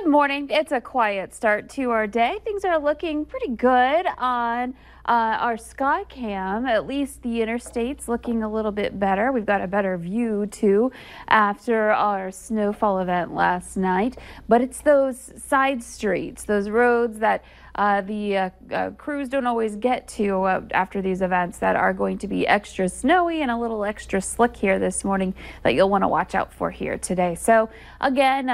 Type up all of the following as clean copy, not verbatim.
Good morning. It's a quiet start to our day. Things are looking pretty good on our sky cam. At least the interstate's looking a little bit better. We've got a better view too after our snowfall event last night. But it's those side streets, those roads that the crews don't always get to after these events that are going to be extra snowy and a little extra slick here this morning that you'll want to watch out for here today. So again,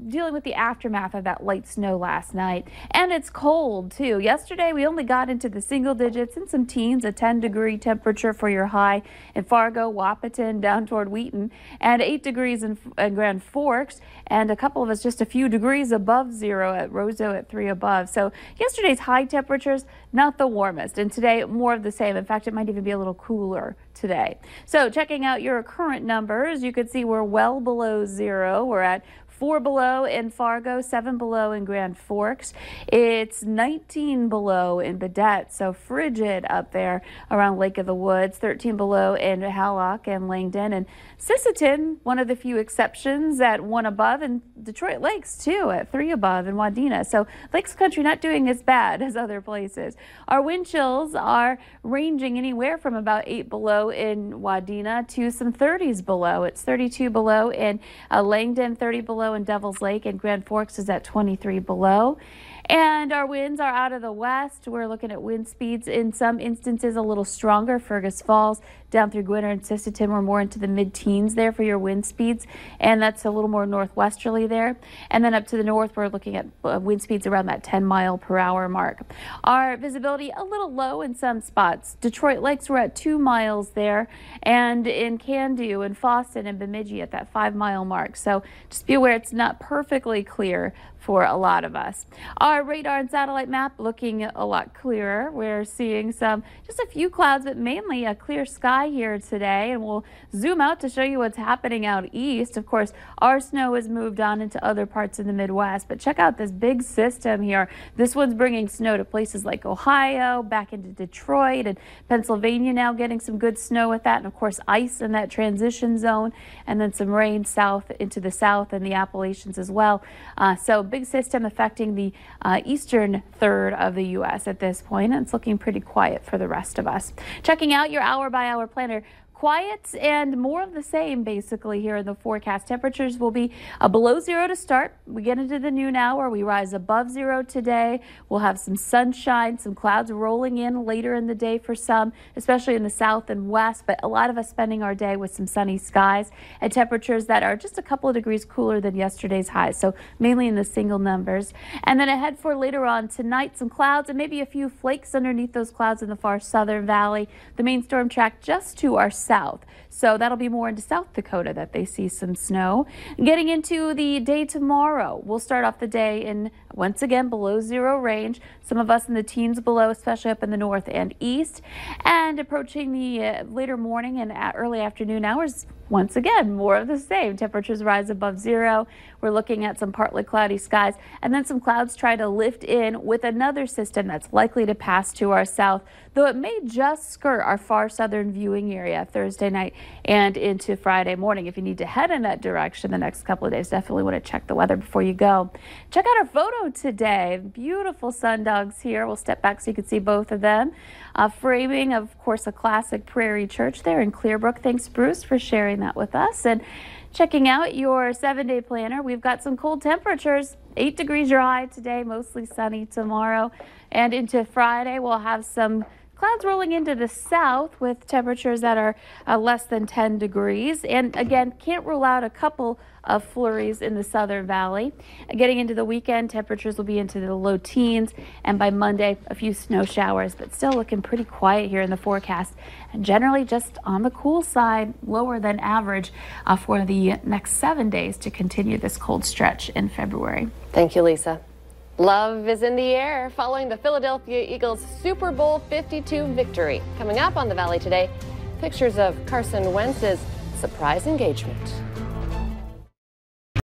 dealing with the aftermath of that light snow last night. And it's cold too. Yesterday we only got into the single digits and some teens, a 10-degree temperature for your high in Fargo, Wahpeton, down toward Wheaton, and 8 degrees in Grand Forks, and a couple of us just a few degrees above zero at Roseau at 3 above. So yesterday's high temperatures, not the warmest, and today more of the same. In fact, it might even be a little cooler today. So checking out your current numbers, you could see we're well below zero. We're at 4 below in Fargo, 7 below in Grand Forks. It's 19 below in Baudette, so frigid up there around Lake of the Woods, 13 below in Hallock and Langdon, and Sisseton, one of the few exceptions, at 1 above, and Detroit Lakes too at 3 above in Wadena. So Lakes Country not doing as bad as other places. Our wind chills are ranging anywhere from about 8 below in Wadena to some 30s below. It's 32 below in Langdon, 30 below in Devil's Lake, and Grand Forks is at 23 below. And our winds are out of the west. We're looking at wind speeds in some instances a little stronger. Fergus Falls down through Gwinner and Sisseton, we're more into the mid-teens there for your wind speeds, and that's a little more northwesterly there. And then up to the north, we're looking at wind speeds around that 10-mile-per-hour mark. Our visibility a little low in some spots. Detroit Lakes, we're at 2 miles there, and in Candu and Fawcett and Bemidji at that 5-mile mark. So just be aware it's not perfectly clear for a lot of us. Our radar and satellite map looking a lot clearer. We're seeing just a few clouds, but mainly a clear sky here today. And we'll zoom out to show you what's happening out east. Of course, our snow has moved on into other parts of the Midwest, but check out this big system here. This one's bringing snow to places like Ohio, back into Detroit, and Pennsylvania now getting some good snow with that. And of course, ice in that transition zone, and then some rain south into the south and the Appalachians as well. So big system affecting the eastern third of the U.S. at this point, and it's looking pretty quiet for the rest of us. Checking out your hour-by-hour planner. Quiet and more of the same basically here in the forecast. Temperatures will be below zero to start. We get into the noon hour. We rise above zero today. We'll have some sunshine, some clouds rolling in later in the day for some, especially in the south and west, but a lot of us spending our day with some sunny skies and temperatures that are just a couple of degrees cooler than yesterday's highs, so mainly in the single numbers. And then ahead for later on tonight, some clouds and maybe a few flakes underneath those clouds in the far southern valley. The main storm track just to our south. So that'll be more into South Dakota that they see some snow. Getting into the day tomorrow, we'll start off the day in, once again, below zero range. Some of us in the teens below, especially up in the north and east. And approaching the later morning and early afternoon hours, once again, more of the same. Temperatures rise above zero. We're looking at some partly cloudy skies, and then some clouds try to lift in with another system that's likely to pass to our south, though it may just skirt our far southern viewing area Thursday night and into Friday morning. If you need to head in that direction the next couple of days, definitely want to check the weather before you go. Check out our photo today. Beautiful sundogs here. We'll step back so you can see both of them. Framing, of course, a classic Prairie Church there in Clearbrook. Thanks, Bruce, for sharing that with us. And checking out your 7-day planner, we've got some cold temperatures. 8 degrees your high today, mostly sunny tomorrow. And into Friday, we'll have some clouds rolling into the south with temperatures that are less than 10 degrees. And again, can't rule out a couple of flurries in the southern valley. Getting into the weekend, temperatures will be into the low teens, and by Monday, a few snow showers, but still looking pretty quiet here in the forecast, and generally just on the cool side, lower than average for the next 7 days to continue this cold stretch in February. Thank you, Lisa. Love is in the air following the Philadelphia Eagles Super Bowl 52 victory. Coming up on the Valley today, pictures of Carson Wentz's surprise engagement.